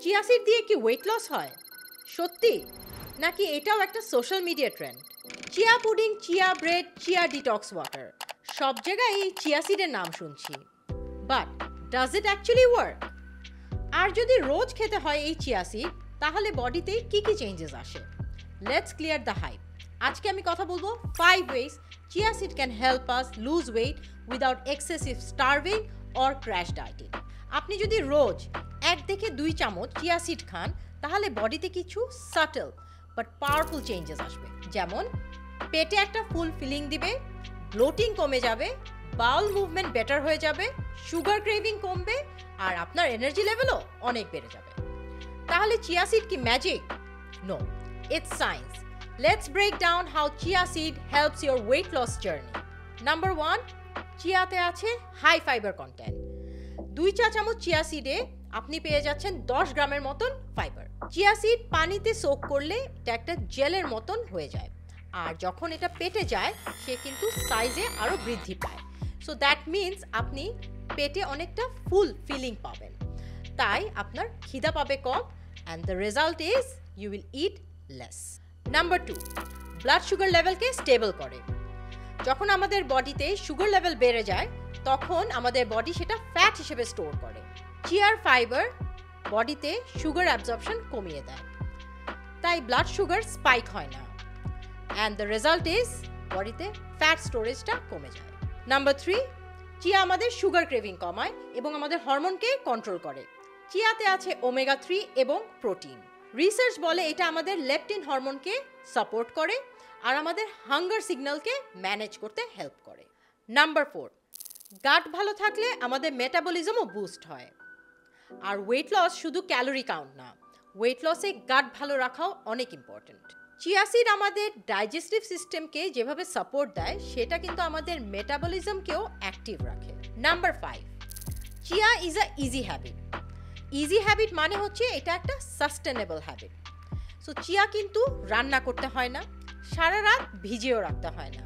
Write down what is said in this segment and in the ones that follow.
Chia seed দিয়ে কি weight loss হয়? সত্যি নাকি এটাও একটা social media trend? Chia pudding, chia bread, chia detox water, সব জায়গায় এই চিয়া সিডের নাম শুনছি, but does it actually work? আর যদি রোজ খেতে হয় এই চিয়া সিড, তাহলে বডিতে কি কি চেঞ্জেস আসে? Let's clear the hype. আজকে আমি কথা বলবো 5 ways chia seed can help us lose weight without excessive starving or crash dieting. আপনি যদি রোজ 1 থেকে 2 চামচ চিয়া সিড খান, তাহলে বডিতে কিছু সাটল বাট পাওয়ারফুল চেঞ্জেস আসবে। যেমন পেটে একটা ফুল ফিলিং দিবে, ব্লোটিং কমে যাবে, বাউল মুভমেন্ট বেটার হয়ে যাবে, সুগার ক্রেভিং কমবে, আর আপনার এনার্জি লেভেলও অনেক বেড়ে যাবে। তাহলে চিয়া সিড কি magic? No, it's science. Let's break down how chia seed helps your weight loss journey. Number 1, চিয়াতে আছে হাই ফাইবার কন্টেন্ট। 2 চা চামচ চিয়া সিডে আপনি পেয়ে যাচ্ছেন 10 গ্রামের মতন ফাইবার। চিয়া সিড পানিতে সোক করলে এটা একটা জেলের মতন হয়ে যায়, আর যখন এটা পেটে যায় সে কিন্তু সাইজে আরো বৃদ্ধি পায়। সো দ্যাট মিনস আপনি পেটে অনেকটা ফুল ফিলিং পাবেন, তাই আপনার খিদা পাবে কম, and the result is you will eat less. Number 2, blood sugar লেভেলকে স্টেবল করে। যখন আমাদের বডিতে সুগার লেভেল বেড়ে যায়, তখন আমাদের বডি সেটা ফ্যাট হিসেবে স্টোর করে। চিয়ার ফাইবার বডিতে সুগার অ্যাবজর্পশন কমিয়ে দেয়, তাই ব্লাড সুগার স্পাইক হয় না, অ্যান্ড দ্য রেজাল্ট ইজ বডিতে ফ্যাট স্টোরেজটা কমে যায়। নাম্বার 3, চিয়া আমাদের সুগার ক্রেভিং কমায় এবং আমাদের হরমোনকে কন্ট্রোল করে। চিয়াতে আছে ওমেগা 3 এবং প্রোটিন। রিসার্চ বলে এটা আমাদের লেপটিন হরমোনকে সাপোর্ট করে আর আমাদের হাঙ্গার সিগন্যালকে ম্যানেজ করতে হেল্প করে। নাম্বার 4, গাট ভালো থাকলে আমাদের মেটাবলিজমও বুস্ট হয়। আর ওয়েট লস শুধু ক্যালোরি কাউন্ট না, ওয়েট লসে গাট ভালো রাখাও অনেক ইম্পর্টেন্ট। চিয়া সিড আমাদের ডাইজেস্টিভ সিস্টেমকে যেভাবে সাপোর্ট দেয়, সেটা কিন্তু আমাদের মেটাবলিজমকেও অ্যাক্টিভ রাখে। Number 5, chia is a easy habit. Easy habit মানে হচ্ছে এটা একটা সাস্টেনেবল হ্যাবিট। সো চিয়া কিন্তু রান্না করতে হয় না, সারা রাত ভিজিয়েও রাখতে হয় না,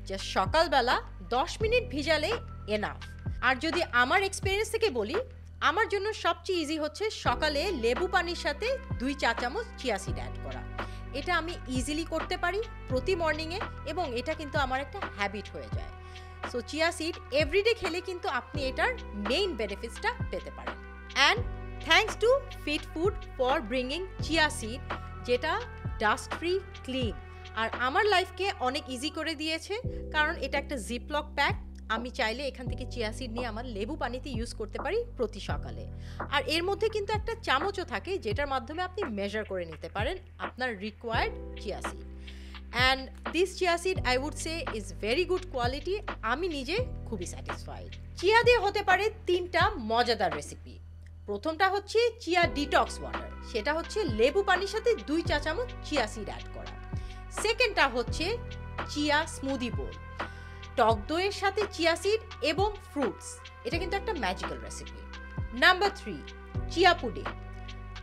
জাস্ট সকালবেলা 10 মিনিট ভিজালে এনাফ। আর যদি আমার এক্সপিরিয়েন্স থেকে বলি, আমার জন্য সবচেয়ে ইজি হচ্ছে সকালে লেবু পানির সাথে 2 চা চামচ চিয়া সিড অ্যাড করা। এটা আমি ইজিলি করতে পারি প্রতি মর্নিংয়ে, এবং এটা কিন্তু আমার একটা হ্যাবিট হয়ে যায়। সো চিয়া সিড এভরিডে খেলে কিন্তু আপনি এটার মেইন বেনিফিটসটা পেতে পারেন। And thanks to Fit Food for bringing chia seed, যেটা ডাস্ট ফ্রি, ক্লিন, আর আমার লাইফকে অনেক ইজি করে দিয়েছে, কারণ এটা একটা জিপলক প্যাক। আমি চাইলে এখান থেকে চিয়া সিড নিয়ে আমার লেবু পানিতে ইউজ করতে পারি প্রতি সকালে। আর এর মধ্যে কিন্তু একটা চামচও থাকে, যেটার মাধ্যমে আপনি মেজার করে নিতে পারেন আপনার required chia seed. And this chia seed I would say is very good quality. আমি নিজে খুবই স্যাটিসফাইড। চিয়া দিয়ে হতে পারে 3টা মজাদার রেসিপি। প্রথমটা হচ্ছে চিয়া ডিটক্স ওয়াটার, সেটা হচ্ছে লেবু পানির সাথে 2 চা চামচ চিয়া সিড অ্যাড করা। সেকেন্ডটা হচ্ছে চিয়া স্মুদি বোল, টক দইয়ের সাথে চিয়া সিড এবং ফ্রুটস। এটা কিন্তু একটা magical recipe. Number 3, chia pudding.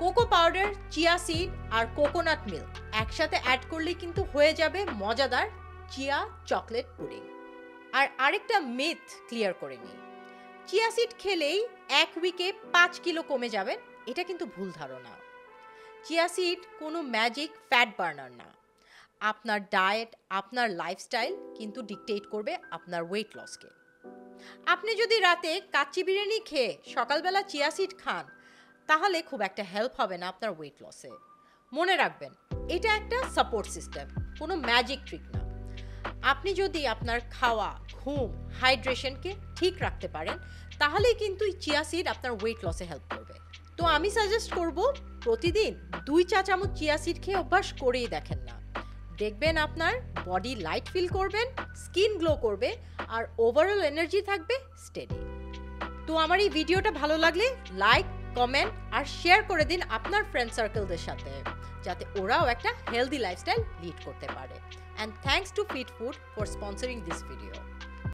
Cocoa powder, chia seed আর কোকোনাট মিল্ক একসাথে অ্যাড করলে কিন্তু হয়ে যাবে মজাদার চিয়া চকলেট পুডিং। আর আরেকটা মিথ ক্লিয়ার করে নিই, চিয়া সিড খেলেই 1 উইকে 5 কিলো কমে যাবেন, এটা কিন্তু ভুল ধারণা। চিয়া সিড কোনো ম্যাজিক ফ্যাট বার্নার না। আপনার ডায়েট, আপনার লাইফস্টাইল কিন্তু ডিকটেট করবে আপনার ওয়েট লসকে। আপনি যদি রাতে কাচ্চি বিরিয়ানি খেয়ে সকালবেলা চিয়া সিড খান, তাহলে খুব একটা হেল্প হবে না আপনার ওয়েট লসে। মনে রাখবেন, এটা একটা সাপোর্ট সিস্টেম, কোনো ম্যাজিক ট্রিক না। আপনি যদি আপনার খাওয়া, ঘুম, হাইড্রেশনকে ঠিক রাখতে পারেন, তাহলেই কিন্তু চিয়া সিড আপনার ওয়েট লসে হেল্প করবে। তো আমি সাজেস্ট করব প্রতিদিন 2 চা চামচ চিয়া সিড খেয়ে অভ্যাস করেই দেখেন না। দেখবেন আপনার বডি লাইট ফিল করবেন, স্কিন গ্লো করবে, আর ওভারঅল এনার্জি থাকবে স্টেডি। তো আমার এই ভিডিওটা ভালো লাগলে লাইক, কমেন্ট আর শেয়ার করে দিন আপনার ফ্রেন্ড সার্কেলদের সাথে, যাতে ওরাও একটা হেলদি লাইফস্টাইল লিড করতে পারে। And thanks to Fit Food for sponsoring this video.